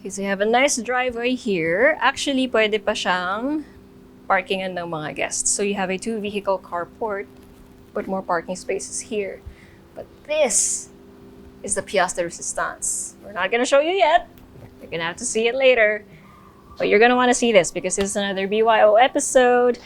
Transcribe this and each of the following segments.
Okay, so you have a nice driveway here. Actually, pwede pa siyang parkingan ng mga guests. So you have a 2-vehicle carport, put more parking spaces here. But this is the pièce de résistance. We're not gonna show you yet. You're gonna have to see it later. But you're gonna wanna see this because this is another BYO episode.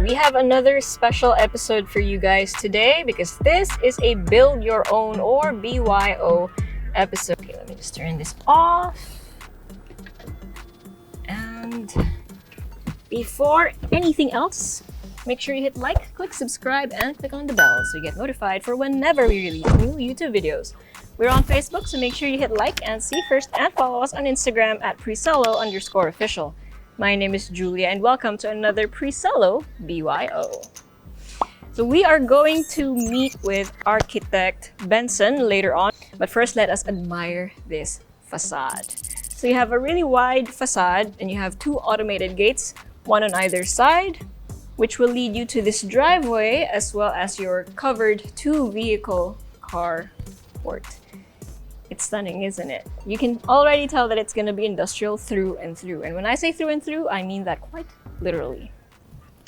We have another special episode for you guys today because this is a build your own or BYO episode. Okay, let me just turn this off. And before anything else, make sure you hit like, click subscribe, and click on the bell so you get notified for whenever we release new YouTube videos. We're on Facebook, so make sure you hit like and see first and follow us on Instagram at Presello_official. My name is Julia and welcome to another Presello BYO. So we are going to meet with Architect Benson later on, but first let us admire this facade. So you have a really wide facade and you have 2 automated gates, one on either side, which will lead you to this driveway as well as your covered 2-vehicle carport. It's stunning, isn't it? You can already tell that it's gonna be industrial through and through. And when I say through and through, I mean that quite literally.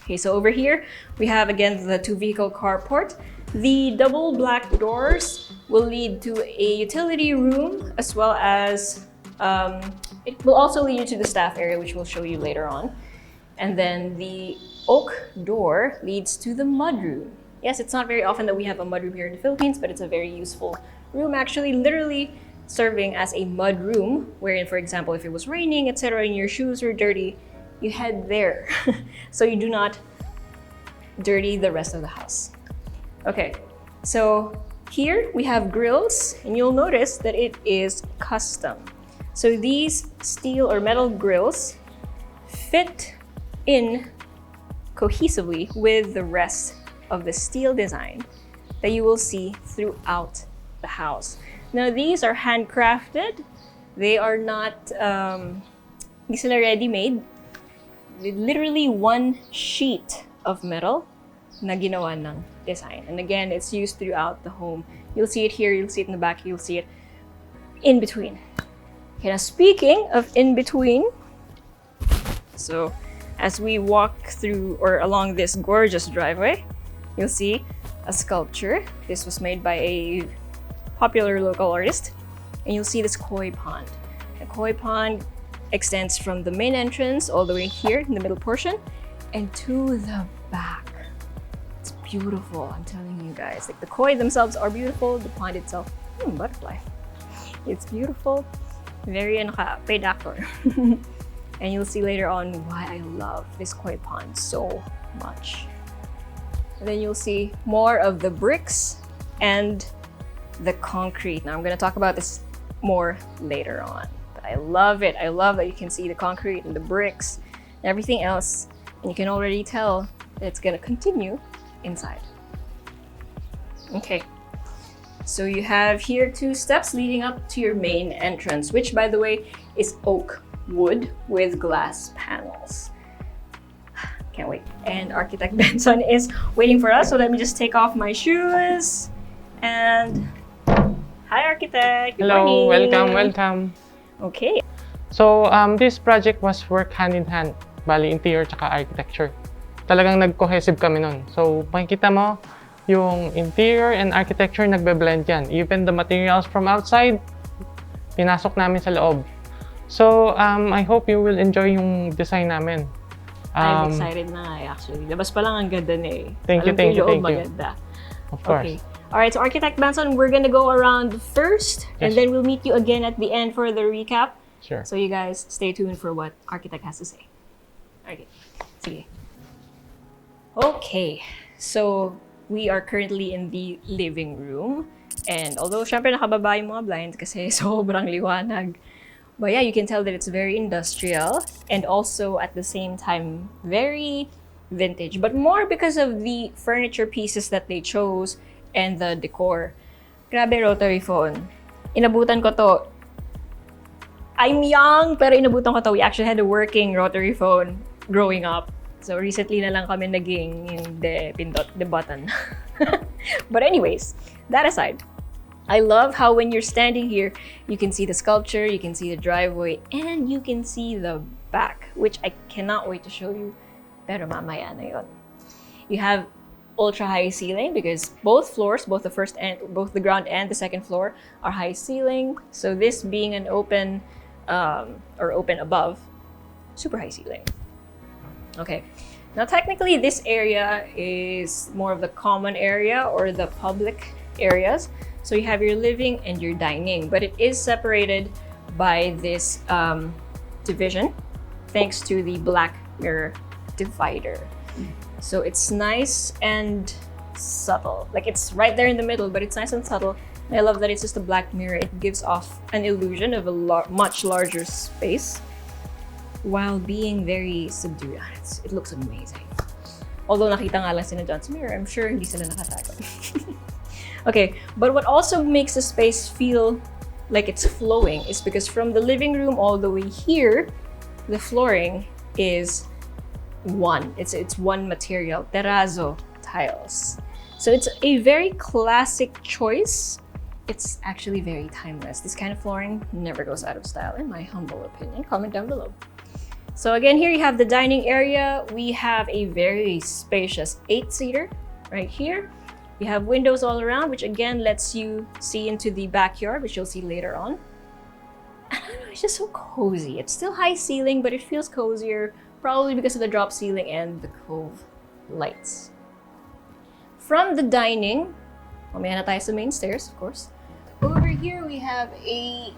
Okay, so over here, we have again the 2-vehicle carport. The double black doors will lead to a utility room as well as, it will also lead you to the staff area, which we'll show you later on. And then the oak door leads to the mudroom. Yes, it's not very often that we have a mudroom here in the Philippines, but it's a very useful room, actually literally serving as a mud room, wherein, for example, if it was raining, etc., and your shoes are dirty, you head there. So you do not dirty the rest of the house. Okay, so here we have grills, and you'll notice that it is custom. So these steel or metal grills fit in cohesively with the rest of the steel design that you will see throughout the house. Now these are handcrafted. They are not these are ready-made. Literally 1 sheet of metal na ginawa ng design. And again, it's used throughout the home. You'll see it here, you'll see it in the back, you'll see it in between. Okay, now speaking of in between, so as we walk through or along this gorgeous driveway, you'll see a sculpture. This was made by a popular local artist. And you'll see this koi pond. The koi pond extends from the main entrance all the way here in the middle portion and to the back. It's beautiful, I'm telling you guys. Like the koi themselves are beautiful, the pond itself, butterfly. It's beautiful, very paid actor. And you'll see later on why I love this koi pond so much. And then you'll see more of the bricks and the concrete. Now I'm going to talk about this more later on. But I love it. I love that you can see the concrete and the bricks and everything else. And you can already tell that it's going to continue inside. Okay. So you have here 2 steps leading up to your main entrance, which by the way is oak wood with glass panels. Can't wait. And Architect Benson is waiting for us. So let me just take off my shoes. And hi, Architect. Good Hello, morning. welcome. Okay. So this project was worked hand in hand bali interior tsaka architecture. Talagang nag-cohesive kami nun. So, makikita mo, yung interior and architecture nagbe-blend yan. Even the materials from outside, pinasok namin sa loob. So, I hope you will enjoy yung design namin. I'm excited na nga actually. Labas pa lang ang ganda na eh. Thank you. Maganda. Of course. Okay. Alright, so Architect Benson, we're gonna go around first, and then we'll meet you again at the end for the recap. Sure. So you guys stay tuned for what Architect has to say. Okay. Sige. Okay. So, we are currently in the living room. And although, syempre nakababa yung mga blinds kasi sobrang liwanag. But yeah, you can tell that it's very industrial and also at the same time, very vintage. But more because of the furniture pieces that they chose and the decor. Grabe, rotary phone. Inabutan ko to. I'm young, pero inabutan ko to. We actually had a working rotary phone growing up. So recently na lang kami naging hindi pindot the button. But anyways, that aside, I love how when you're standing here, you can see the sculpture, you can see the driveway, and you can see the back, which I cannot wait to show you. Pero mamaya na yun. You have ultra high ceiling because both floors, both the ground and the second floor are high ceiling. So this being an open or open above, super high ceiling. Okay. Now technically this area is more of the common area or the public areas. So you have your living and your dining, but it is separated by this division thanks to the black mirror divider. So it's nice and subtle. Like it's right there in the middle, but it's nice and subtle. And I love that it's just a black mirror. It gives off an illusion of a much larger space while being very subdued. It looks amazing. Although nakita nga lang sila John's mirror, I'm sure hindi sila nakatago. Okay, but what also makes the space feel like it's flowing is because from the living room all the way here, the flooring is it's one material, Terrazzo tiles. So it's a very classic choice. It's actually very timeless. This kind of flooring never goes out of style, in my humble opinion. Comment down below. So again, here you have the dining area. We have a very spacious 8-seater right here. You have windows all around, which again lets you see into the backyard, which you'll see later on. I don't know, it's just so cozy. It's still high ceiling, but it feels cozier, probably because of the drop ceiling and the cove lights. From the dining, mamaya na tayo sa main stairs, of course. Over here, we have a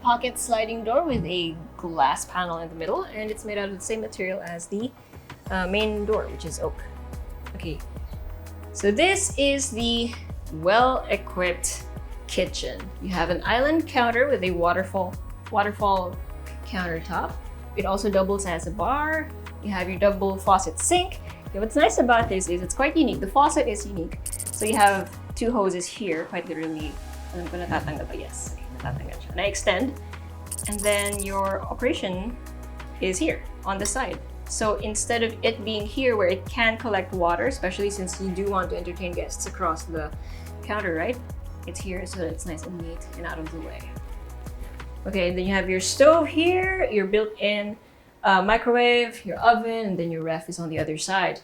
pocket sliding door with a glass panel in the middle, and it's made out of the same material as the main door, which is oak. Okay, so this is the well-equipped kitchen. You have an island counter with a waterfall countertop. It also doubles as a bar. You have your double faucet sink. Okay, what's nice about this is it's quite unique. The faucet is unique. So you have two hoses here, quite literally. Alam ko natatanggal ba? Yes, okay, natatanggal siya. Na-extend. And then your operation is here on the side. So instead of it being here where it can collect water, especially since you do want to entertain guests across the counter, right? It's here so that it's nice and neat and out of the way. Okay, then you have your stove here, your built-in microwave, your oven, and then your ref is on the other side.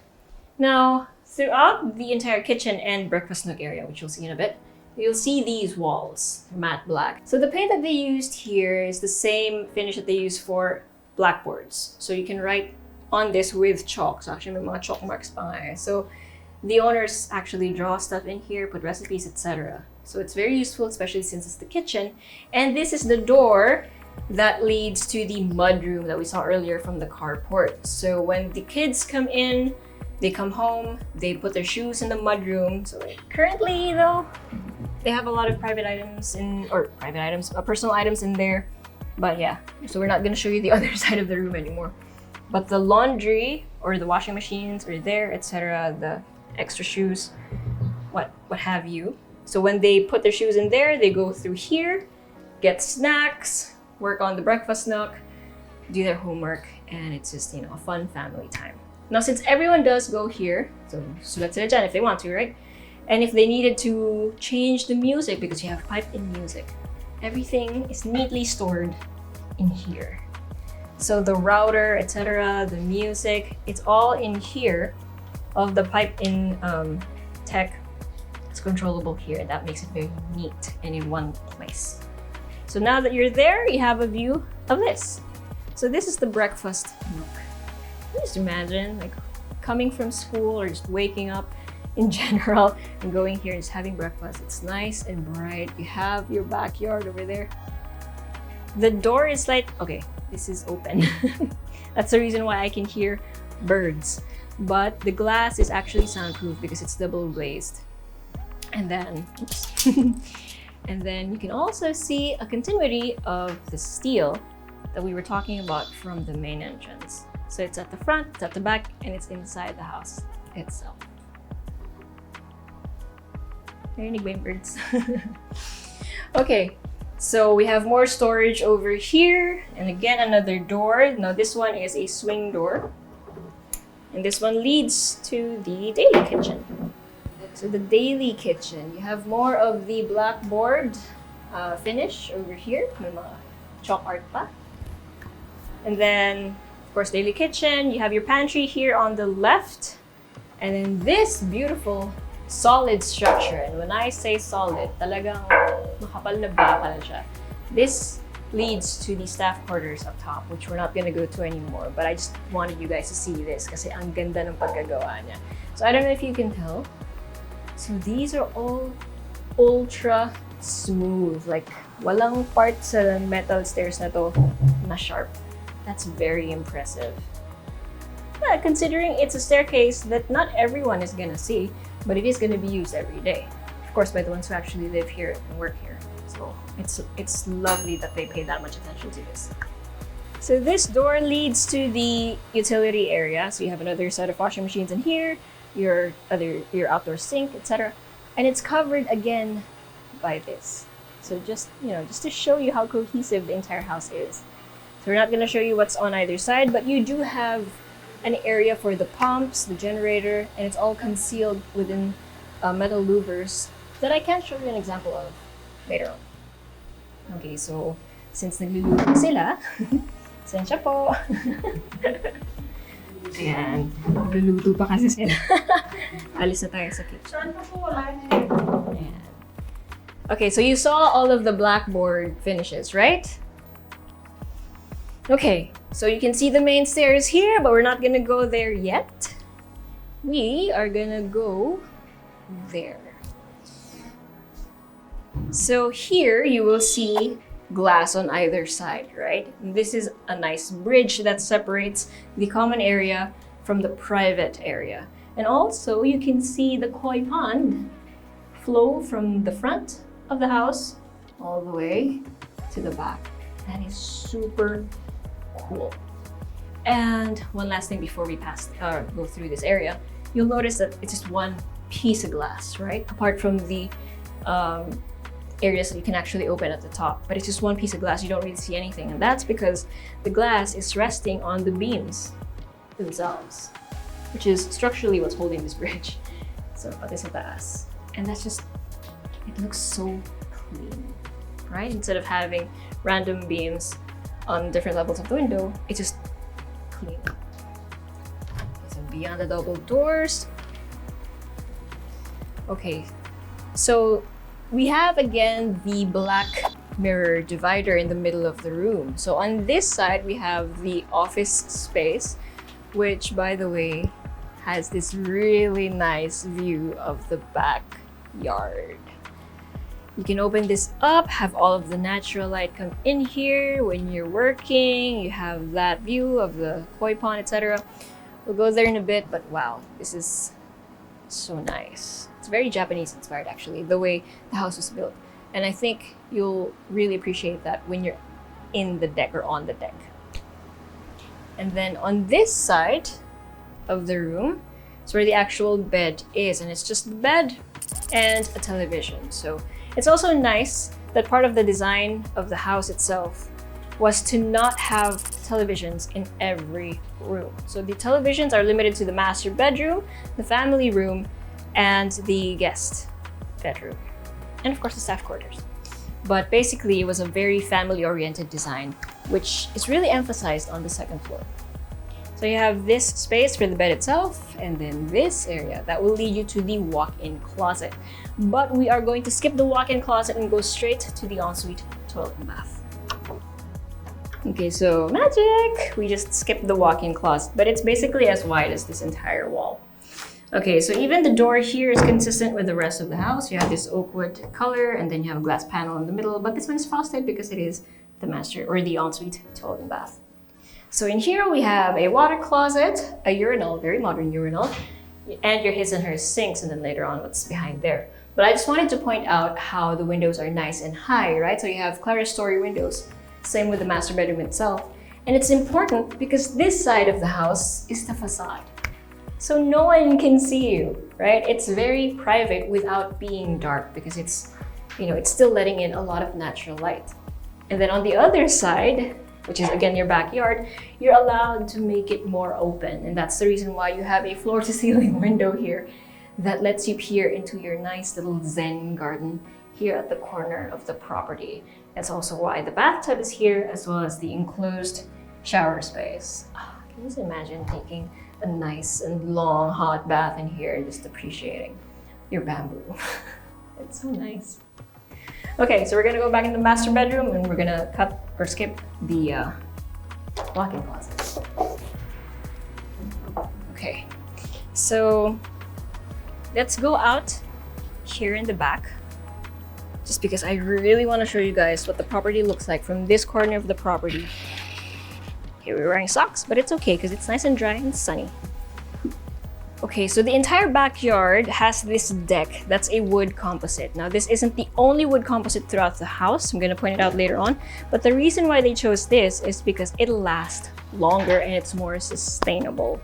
Now, throughout the entire kitchen and breakfast nook area, which you'll see in a bit, you'll see these walls, matte black. So the paint that they used here is the same finish that they use for blackboards. So you can write on this with chalk. So actually, may mga chalk marks pa nga eh. So the owners actually draw stuff in here, put recipes, etc. So it's very useful, especially since it's the kitchen. And this is the door that leads to the mudroom that we saw earlier from the carport. So when the kids come in, they come home, they put their shoes in the mudroom. So currently though, they have a lot of personal items in there. But yeah, so we're not gonna show you the other side of the room anymore. But the laundry or the washing machines are there, etc. The extra shoes, what have you. So when they put their shoes in there, they go through here, get snacks, work on the breakfast nook, do their homework, and it's just, you know, a fun family time. Now, since everyone does go here, so sulat sila dyan if they want to, right? And if they needed to change the music, because you have piped-in music, everything is neatly stored in here. So the router, etc., the music, it's all in here. Of the pipe in tech, it's controllable here, and that makes it very neat and in one place. So now that you're there, you have a view of this. So this is the breakfast nook. Just imagine like coming from school or just waking up in general and going here and just having breakfast. It's nice and bright. You have your backyard over there. The door is like, okay, this is open. That's the reason why I can hear birds. But the glass is actually soundproof because it's double glazed. And then, oops. And then you can also see a continuity of the steel that we were talking about from the main entrance. So it's at the front, it's at the back, and it's inside the house itself. Narinig ba yung birds? Okay, so we have more storage over here. And again, another door. Now this one is a swing door. And this one leads to the daily kitchen. So the daily kitchen, you have more of the blackboard finish over here. May mga chalk art pa. And then, of course, daily kitchen. You have your pantry here on the left. And then this beautiful solid structure. And when I say solid, talagang makapal na bakal siya. This leads to the staff quarters up top, which we're not gonna go to anymore. But I just wanted you guys to see this kasi ang ganda ng pagkagawa niya. So I don't know if you can tell. So these are all ultra smooth. Like, walang part sa metal stairs na to na sharp. That's very impressive. Yeah, considering it's a staircase that not everyone is gonna see, but it is gonna be used every day. Of course, by the ones who actually live here and work here. So it's lovely that they pay that much attention to this. So this door leads to the utility area. So you have another set of washing machines in here, your outdoor sink, etc. And it's covered again by this. So just to show you how cohesive the entire house is. So we're not going to show you what's on either side, but you do have an area for the pumps, the generator, and it's all concealed within metal louvers that I can show you an example of later on. Okay, so since nagluluto sila, sensya po. Ayan, nagluluto pa kasi sila. Alis na tayo sa kitchen. Ayan. Okay, so you saw all of the blackboard finishes, right? Okay, so you can see the main stairs here, but we're not gonna go there yet. We are gonna go there. So here you will see glass on either side, right? This is a nice bridge that separates the common area from the private area. And also you can see the koi pond flow from the front of the house all the way to the back. That is super cool. And one last thing before we go through this area, you'll notice that it's just one piece of glass, right? Apart from the areas that you can actually open at the top, but it's just one piece of glass. You don't really see anything, and that's because the glass is resting on the beams themselves, which is structurally what's holding this bridge. So pati sa taas, and that's just, it looks so clean, right? Instead of having random beams on different levels of the window, it's just clean. So beyond the double doors, okay, so we have again the black mirror divider in the middle of the room. So on this side, we have the office space, which by the way, has this really nice view of the backyard. You can open this up, have all of the natural light come in here when you're working. You have that view of the koi pond, etc. We'll go there in a bit, but wow, this is so nice. It's very Japanese inspired actually, the way the house was built. And I think you'll really appreciate that when you're in the deck or on the deck. And then on this side of the room, it's where the actual bed is, and it's just the bed and a television. So it's also nice that part of the design of the house itself was to not have televisions in every room. So the televisions are limited to the master bedroom, the family room, and the guest bedroom, and of course the staff quarters. But basically it was a very family-oriented design which is really emphasized on the second floor. So you have this space for the bed itself, and then this area that will lead you to the walk-in closet. But we are going to skip the walk-in closet and go straight to the ensuite toilet and bath. Okay, so magic! We just skipped the walk-in closet, but it's basically as wide as this entire wall. Okay, so even the door here is consistent with the rest of the house. You have this Oakwood color, and then you have a glass panel in the middle, but this one is frosted because it is the master or the ensuite toilet and bath. So in here we have a water closet, a urinal, very modern urinal, and your his and her sinks, and then later on what's behind there. But I just wanted to point out how the windows are nice and high, right? So you have clerestory windows, same with the master bedroom itself. And it's important because this side of the house is the facade. So no one can see you, right? It's very private without being dark because it's, it's still letting in a lot of natural light. And then on the other side, which is again your backyard, you're allowed to make it more open. And that's the reason why you have a floor-to-ceiling window here that lets you peer into your nice little Zen garden here at the corner of the property. That's also why the bathtub is here, as well as the enclosed shower space. Can you just imagine taking a nice and long hot bath in here and just appreciating your bamboo? It's so nice. Okay, so we're gonna go back in the master bedroom and we're gonna cut or skip the walk-in closet. Okay, so let's go out here in the back, just because I really want to show you guys what the property looks like from this corner of the property. Okay, we're wearing socks, but it's okay because it's nice and dry and sunny. Okay, so the entire backyard has this deck that's a wood composite. Now, this isn't the only wood composite throughout the house. I'm going to point it out later on. But the reason why they chose this is because it'll last longer and it's more sustainable.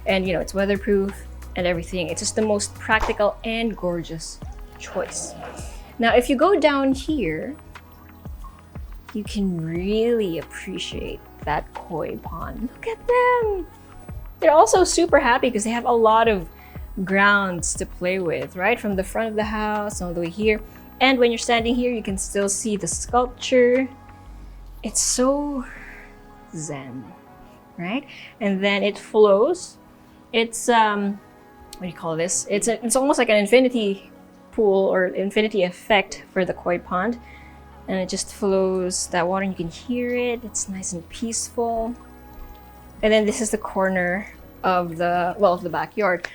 And, it's weatherproof and everything. It's just the most practical and gorgeous choice. Now, if you go down here, you can really appreciate that koi pond. Look at them! They're also super happy because they have a lot of grounds to play with, right? From the front of the house all the way here. And when you're standing here, you can still see the sculpture. It's so zen, right? And then it flows. It's, what do you call this? It's almost like an infinity pool or infinity effect for the koi pond. And it just flows that water and you can hear it. It's nice and peaceful. And then this is the corner of the backyard.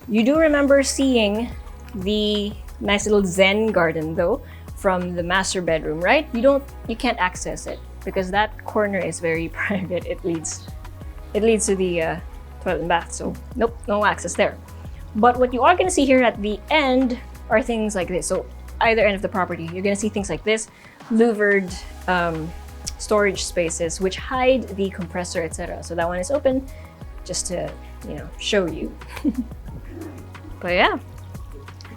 You do remember seeing the nice little Zen garden though from the master bedroom, right? You can't access it because that corner is very private. It leads to the toilet and bath. So nope, no access there. But what you are going to see here at the end are things like this. So either end of the property, you're going to see things like this, louvered storage spaces which hide the compressor, etc. So that one is open just to, show you. But yeah.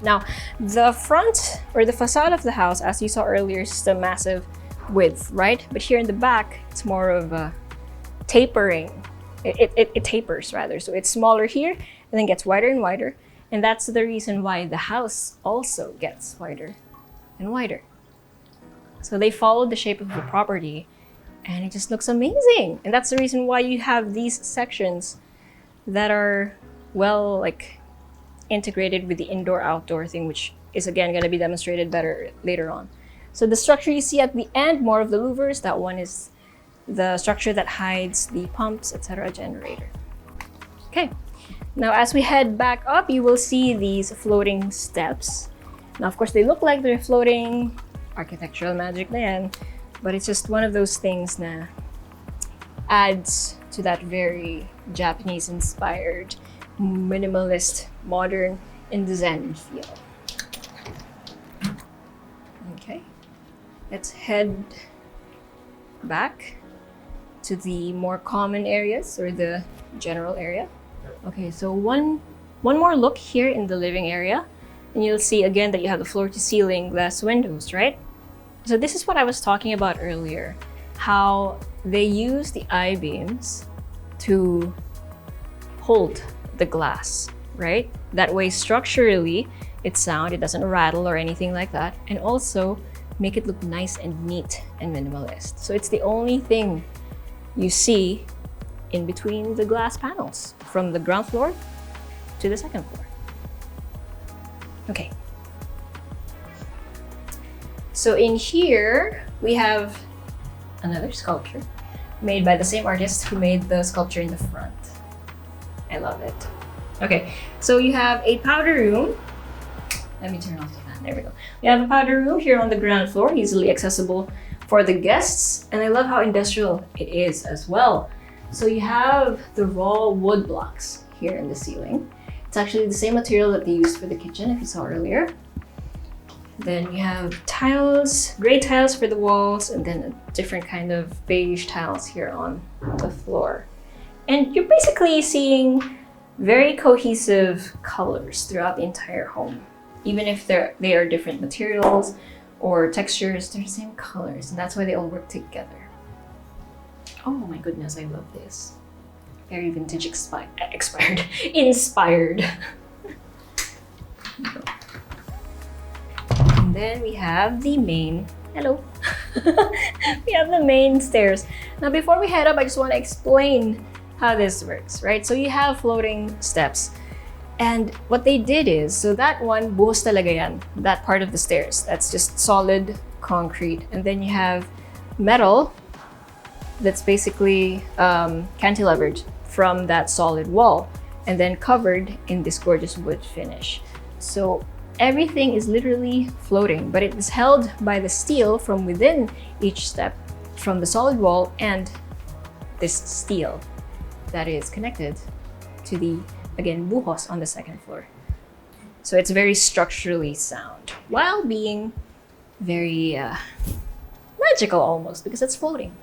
Now, the front or the facade of the house, as you saw earlier, is just a massive width, right? But here in the back, it's more of a tapering. It tapers rather. So it's smaller here and then gets wider and wider. And that's the reason why the house also gets wider and wider. So they followed the shape of the property and it just looks amazing. And that's the reason why you have these sections that are well integrated with the indoor-outdoor thing, which is again going to be demonstrated better later on. So the structure you see at the end, more of the louvers, that one is the structure that hides the pumps, etc. generator. Okay, now as we head back up, you will see these floating steps. Now, of course, they look like they're floating, architectural magic then, but it's just one of those things that adds to that very Japanese-inspired, minimalist, modern, and Zen feel. Okay, let's head back to the more common areas or the general area. Okay, so one more look here in the living area, and you'll see again that you have the floor-to-ceiling glass windows, right? So this is what I was talking about earlier, how they use the I-beams to hold the glass, right? That way structurally it's sound, it doesn't rattle or anything like that. And also make it look nice and neat and minimalist. So it's the only thing you see in between the glass panels from the ground floor to the second floor. Okay. So in here, we have another sculpture made by the same artist who made the sculpture in the front. I love it. Okay, so you have a powder room. Let me turn off the fan, there we go. We have a powder room here on the ground floor, easily accessible for the guests. And I love how industrial it is as well. So you have the raw wood blocks here in the ceiling. It's actually the same material that they used for the kitchen, if you saw earlier. Then you have tiles, gray tiles for the walls, and then a different kind of beige tiles here on the floor. And you're basically seeing very cohesive colors throughout the entire home. Even if they are different materials or textures, they're the same colors, and that's why they all work together. Oh my goodness, I love this. Very vintage inspired. And then we have the main, hello. We have the main stairs. Now before we head up, I just want to explain how this works, right? So you have floating steps. And what they did is, so that one, buhos talaga yan, that part of the stairs. That's just solid concrete. And then you have metal that's basically cantilevered from that solid wall and then covered in this gorgeous wood finish. So everything is literally floating, but it is held by the steel from within each step from the solid wall and this steel that is connected to the, again, buhos on the second floor. So it's very structurally sound while being very magical almost because it's floating.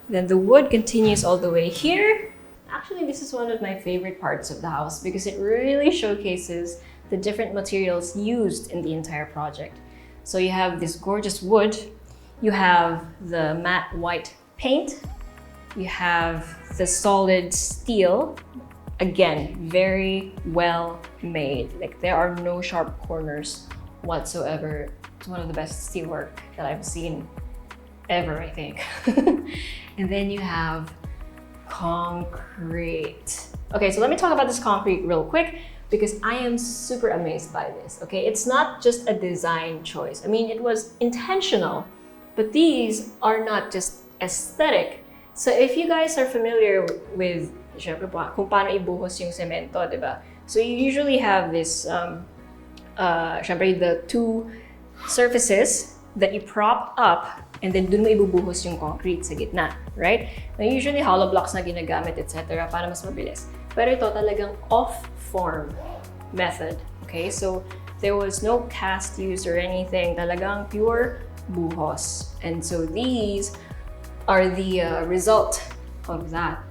Then the wood continues all the way here. Actually, this is one of my favorite parts of the house because it really showcases the different materials used in the entire project. So you have this gorgeous wood, you have the matte white paint, you have the solid steel. Again, very well made. Like there are no sharp corners whatsoever. It's one of the best steelwork that I've seen ever, I think. And then you have concrete. Okay, so let me talk about this concrete real quick because I am super amazed by this, okay? It's not just a design choice. I mean, it was intentional, but these are not just aesthetic. So if you guys are familiar with syempre kung paano ibuhos yung semento, diba? So you usually have this, syempre the two surfaces that you prop up and then dun mo ibubuhos yung concrete sa gitna, right? Now usually hollow blocks na ginagamit, etc. para mas mabilis. Pero ito talagang off-form method, okay? So there was no cast use or anything, talagang pure buhos. And so these are the result of that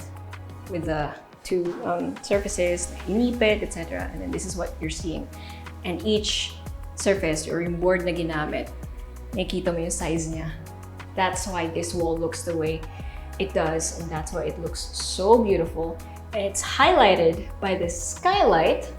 with the two surfaces, inipit, etc. And then this is what you're seeing. And each surface or yung board na ginamit, nakikita mo yung size niya. That's why this wall looks the way it does, and that's why it looks so beautiful. And it's highlighted by the skylight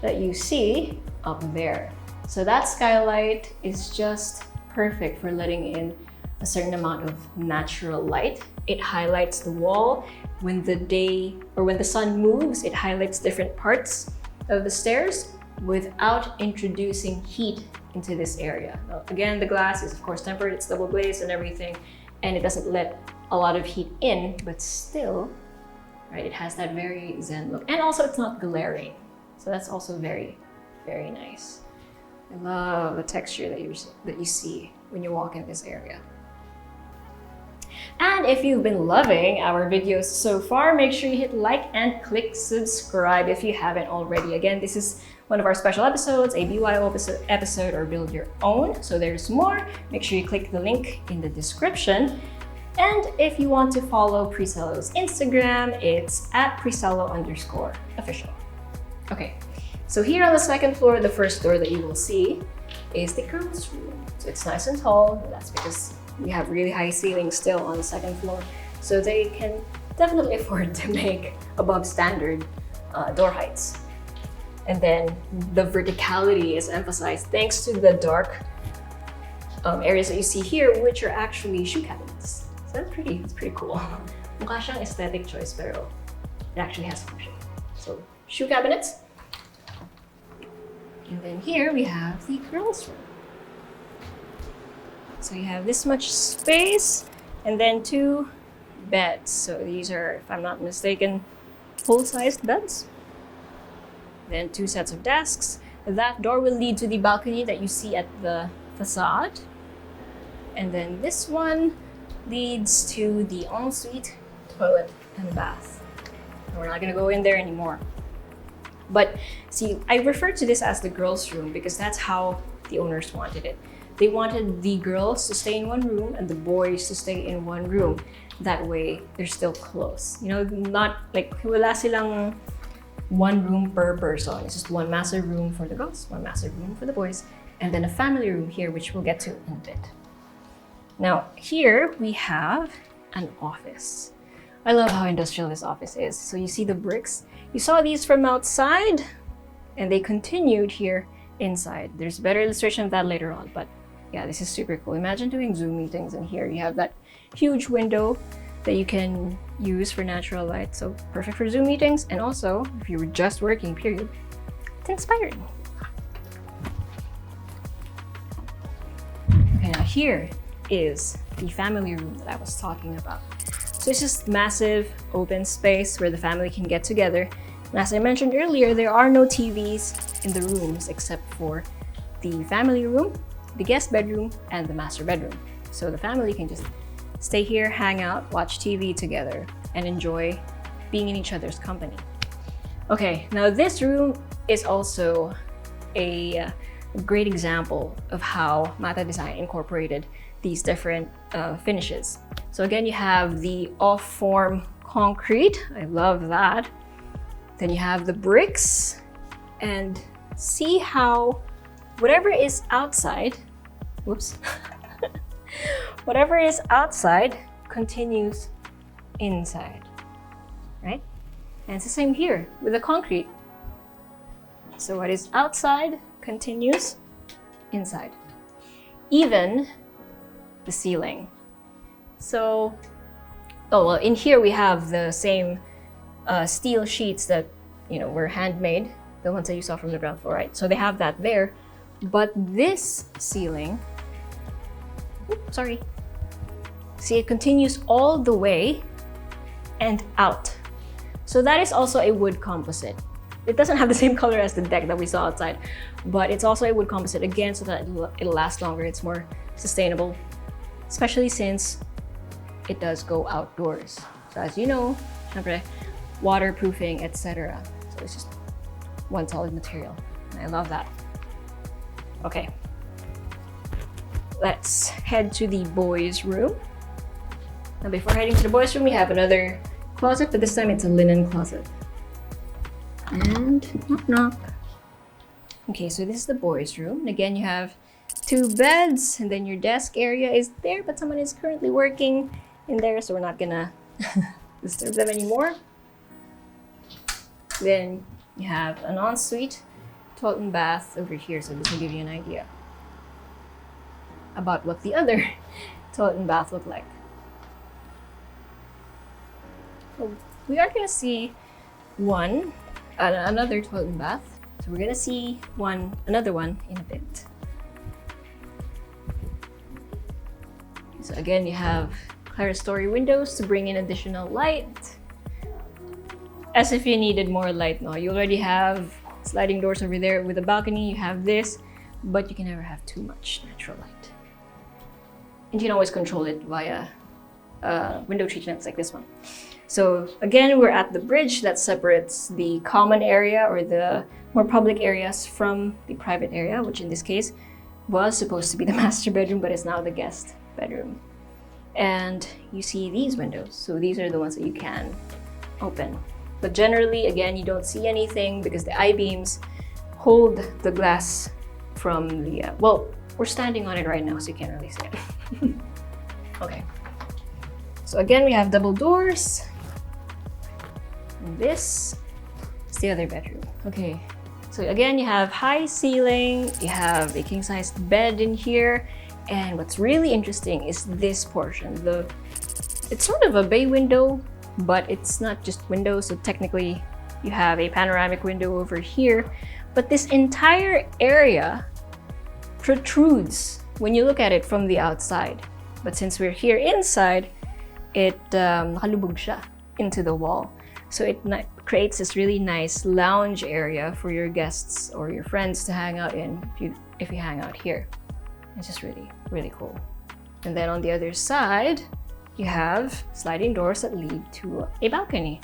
that you see up there. So that skylight is just perfect for letting in a certain amount of natural light. It highlights the wall. When the day or when the sun moves, it highlights different parts of the stairs without introducing heat into this area. Now, again, the glass is of course tempered, it's double glazed and everything, and it doesn't let a lot of heat in, but still, right, it has that very zen look. And also it's not glaring. So that's also very, very nice. I love the texture that you see when you walk in this area. And if you've been loving our videos so far, make sure you hit like and click subscribe if you haven't already. Again, this is one of our special episodes, a BYO episode or build your own. So there's more. Make sure you click the link in the description. And if you want to follow Presello's Instagram, it's at Presello_official. Okay, so here on the second floor, the first door that you will see is the girls' room. So it's nice and tall. That's because we have really high ceilings still on the second floor. So they can definitely afford to make above standard door heights. And then the verticality is emphasized thanks to the dark areas that you see here, which are actually shoe cabinets. So that's pretty cool. Mukha siyang aesthetic choice, pero it actually has function. So shoe cabinets. And then here we have the girls' room. So you have this much space and then 2 beds. So these are, if I'm not mistaken, full-sized beds. Then 2 sets of desks. That door will lead to the balcony that you see at the facade. And then this one leads to the ensuite toilet and bath. We're not gonna go in there anymore. But see, I refer to this as the girls' room because that's how the owners wanted it. They wanted the girls to stay in one room and the boys to stay in one room. That way, they're still close. You know, not like wala silang one room per person. It's just one master room for the girls, one master room for the boys, and then a family room here, which we'll get to in a bit. Now, here we have an office. I love how industrial this office is. So you see the bricks? You saw these from outside, and they continued here inside. There's a better illustration of that later on, but yeah, this is super cool. Imagine doing Zoom meetings in here. You have that huge window that you can use for natural light. So perfect for Zoom meetings, and also if you were just working, period. It's inspiring. Okay, now here is the family room that I was talking about. So it's just massive open space where the family can get together. And as I mentioned earlier, there are no TVs in the rooms except for the family room, the guest bedroom, and the master bedroom. So the family can just stay here, hang out, watch TV together, and enjoy being in each other's company. Okay, now this room is also a great example of how Mata Design incorporated these different finishes. So again, you have the off-form concrete. I love that. Then you have the bricks, and see how whatever is outside, whoops, whatever is outside continues inside, right? And it's the same here with the concrete. So what is outside continues inside. Even the ceiling. So, oh well, in here we have the same steel sheets that, you know, were handmade, the ones that you saw from the ground floor, right? So they have that there, but this ceiling, sorry, see, it continues all the way and out. So that is also a wood composite. It doesn't have the same color as the deck that we saw outside, but it's also a wood composite again, so that it'll last longer. It's more sustainable, especially since it does go outdoors. So as you know, syempre, waterproofing, etc. So it's just one solid material. And I love that. Okay, let's head to the boys' room. Now before heading to the boys' room, we have another closet, but this time it's a linen closet. And knock knock. Okay, so this is the boys' room. And again, you have 2 beds, and then your desk area is there, but someone is currently working in there, so we're not gonna disturb them anymore. Then you have an ensuite toilet and bath over here, so this will give you an idea about what the other toilet and bath look like. So we are gonna see another toilet and bath. So we're gonna see another one in a bit. So again, you have clerestory windows to bring in additional light. As if you needed more light, no? You already have sliding doors over there with a balcony. You have this, but you can never have too much natural light. And you can always control it via window treatments like this one. So again, we're at the bridge that separates the common area or the more public areas from the private area, which in this case was supposed to be the master bedroom, but is now the guest bedroom. And you see these windows. So these are the ones that you can open. But generally, again, you don't see anything because the I-beams hold the glass from the, well, we're standing on it right now, so you can't really see it. Okay. So again, we have double doors. And this is the other bedroom. Okay, So again, you have high ceiling, you have a king-sized bed in here, and what's really interesting is this portion. It's sort of a bay window, but it's not just windows, so technically you have a panoramic window over here, but this entire area protrudes when you look at it from the outside. But since we're here inside, it nakalubog siya into the wall. So it creates this really nice lounge area for your guests or your friends to hang out in if you hang out here. It's just really, really cool. And then on the other side, you have sliding doors that lead to a balcony.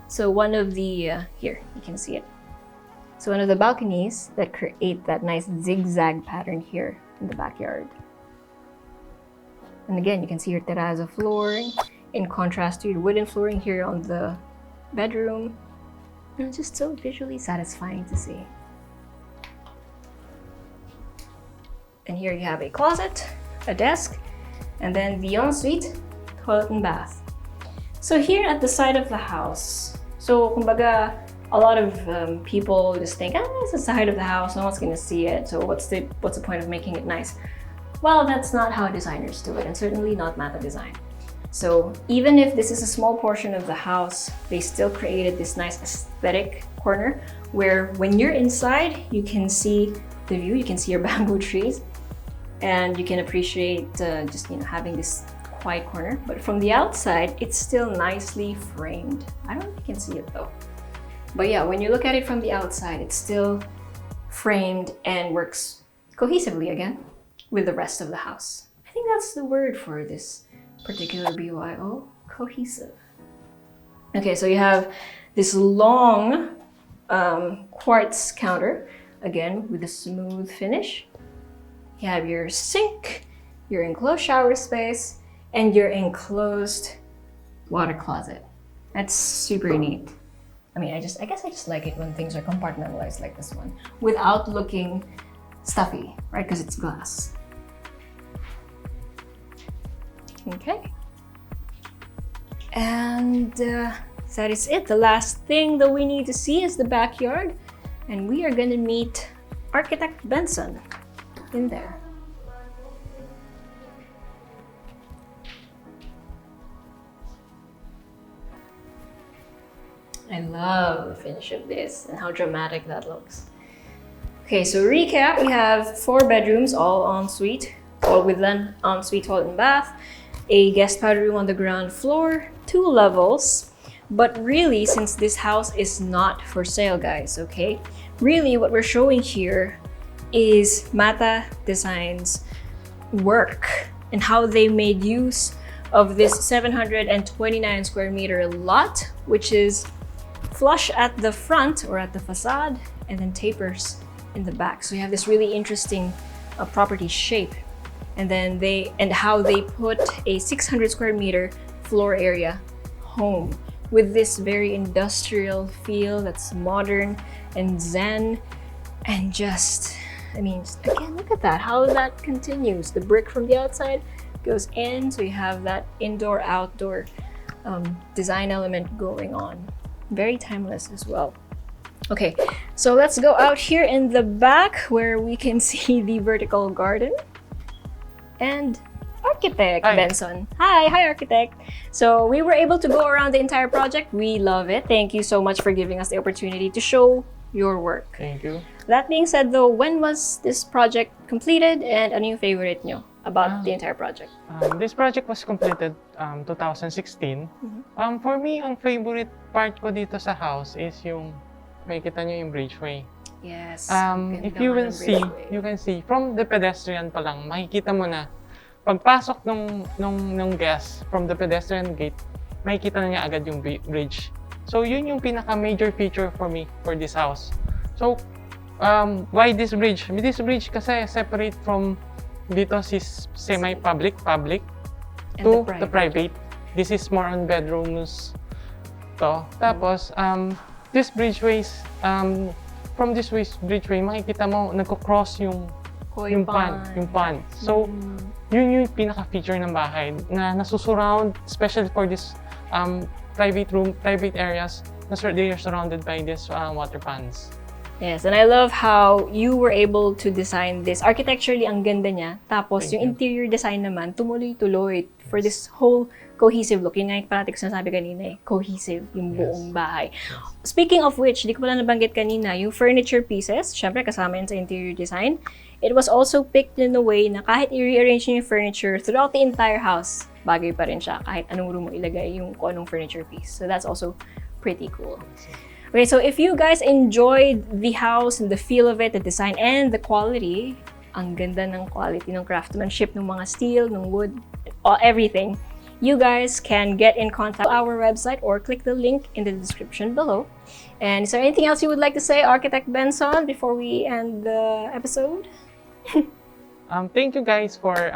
So one of the, here, you can see it. So one of the balconies that create that nice zigzag pattern here in the backyard. And again, you can see your terrazzo flooring in contrast to your wooden flooring here on the bedroom. And it's just so visually satisfying to see. And here you have a closet, a desk, and then the ensuite, toilet and bath. So here at the side of the house, so kumbaga, a lot of people just think, it's the side of the house, no one's gonna see it, so what's the point of making it nice? Well, that's not how designers do it, and certainly not Mata Design. So even if this is a small portion of the house, they still created this nice aesthetic corner where when you're inside, you can see the view, you can see your bamboo trees, and you can appreciate just having this quiet corner. But from the outside, it's still nicely framed. I don't think you can see it though. But yeah, when you look at it from the outside, it's still framed and works cohesively again with the rest of the house. I think that's the word for this particular BYO, cohesive. Okay, so you have this long quartz counter, again with a smooth finish. You have your sink, your enclosed shower space, and your enclosed water closet. That's super neat. I mean, I guess I just like it when things are compartmentalized like this one, without looking stuffy, right? Because it's glass. Okay. And that is it. The last thing that we need to see is the backyard. And we are gonna meet Architect Benson in there. I love the finish of this and how dramatic that looks. Okay, so recap, we have 4 bedrooms, all ensuite, all with an ensuite toilet and bath, a guest powder room on the ground floor, 2 levels. But really, since this house is not for sale, guys, okay? Really, what we're showing here is Mata Design's work and how they made use of this 729 square meter lot, which is flush at the front or at the facade and then tapers in the back. So you have this really interesting property shape. And then how they put a 600 square meter floor area home with this very industrial feel that's modern and zen and just, I mean, again, look at that, how that continues. The brick from the outside goes in, so you have that indoor-outdoor design element going on. Very timeless as well. Okay, so let's go out here in the back where we can see the vertical garden. And Architect Benson. Hi Architect. So we were able to go around the entire project. We love it. Thank you so much for giving us the opportunity to show your work. Thank you. That being said though, when was this project completed and ano yung favorite nyo about the entire project? This project was completed 2016. For me, ang favorite part ko dito sa house is yung makikita nyo yung bridgeway. Yes. If you will see, you can see from the pedestrian pa lang, makikita mo na pagpasok nung guest from the pedestrian gate, makikita na niya agad yung bridge. So yun yung pinaka-major feature for me for this house. So why this bridge? This bridge kasi separate from dito is semi-public to the private. This is more on bedrooms to. Tapos this bridgeways from this bridgeway makikita mo nagko-cross yung pond. So yun yung pinaka-feature ng bahay na nasusurround, especially for this private areas, they are surrounded by these water pans. Yes, and I love how you were able to design this. Architecturally, ang ganda niya. Tapos, yung interior design naman, tumuloy-tuloy for this whole cohesive look. Yun nga yung parati ko sinasabi kanina eh, cohesive, yung buong bahay. Speaking of which, di ko pala nabanggit kanina, yung furniture pieces, syempre kasama yun sa interior design, it was also picked in a way na kahit i-rearrange niyo yung furniture throughout the entire house, bagay pa rin siya kahit anong room mo ilagay yung kung anong furniture piece. So that's also pretty cool. Okay, so if you guys enjoyed the house and the feel of it, the design, and the quality, ang ganda ng quality ng craftsmanship, ng mga steel, ng wood, everything, you guys can get in contact with our website or click the link in the description below. And is there anything else you would like to say, Architect Benson, before we end the episode? Thank you guys for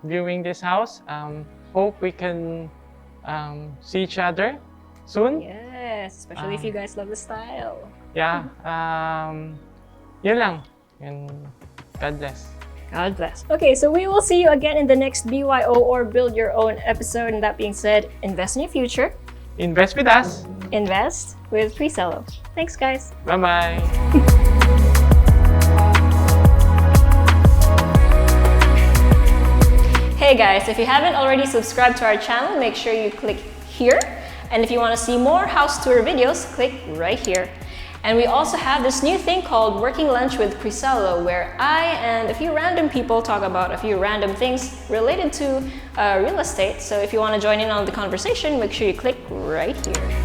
viewing this house. Hope we can see each other soon. Yes, especially if you guys love the style. Yeah, yun lang. And God bless. God bless. Okay, so we will see you again in the next BYO or Build Your Own episode. And that being said, invest in your future. Invest with us. Invest with Presello. Thanks, guys. Bye-bye. Hey guys, if you haven't already subscribed to our channel, make sure you click here. And if you want to see more house tour videos, click right here. And we also have this new thing called Working Lunch with Presello, where I and a few random people talk about a few random things related to real estate. So if you want to join in on the conversation, make sure you click right here.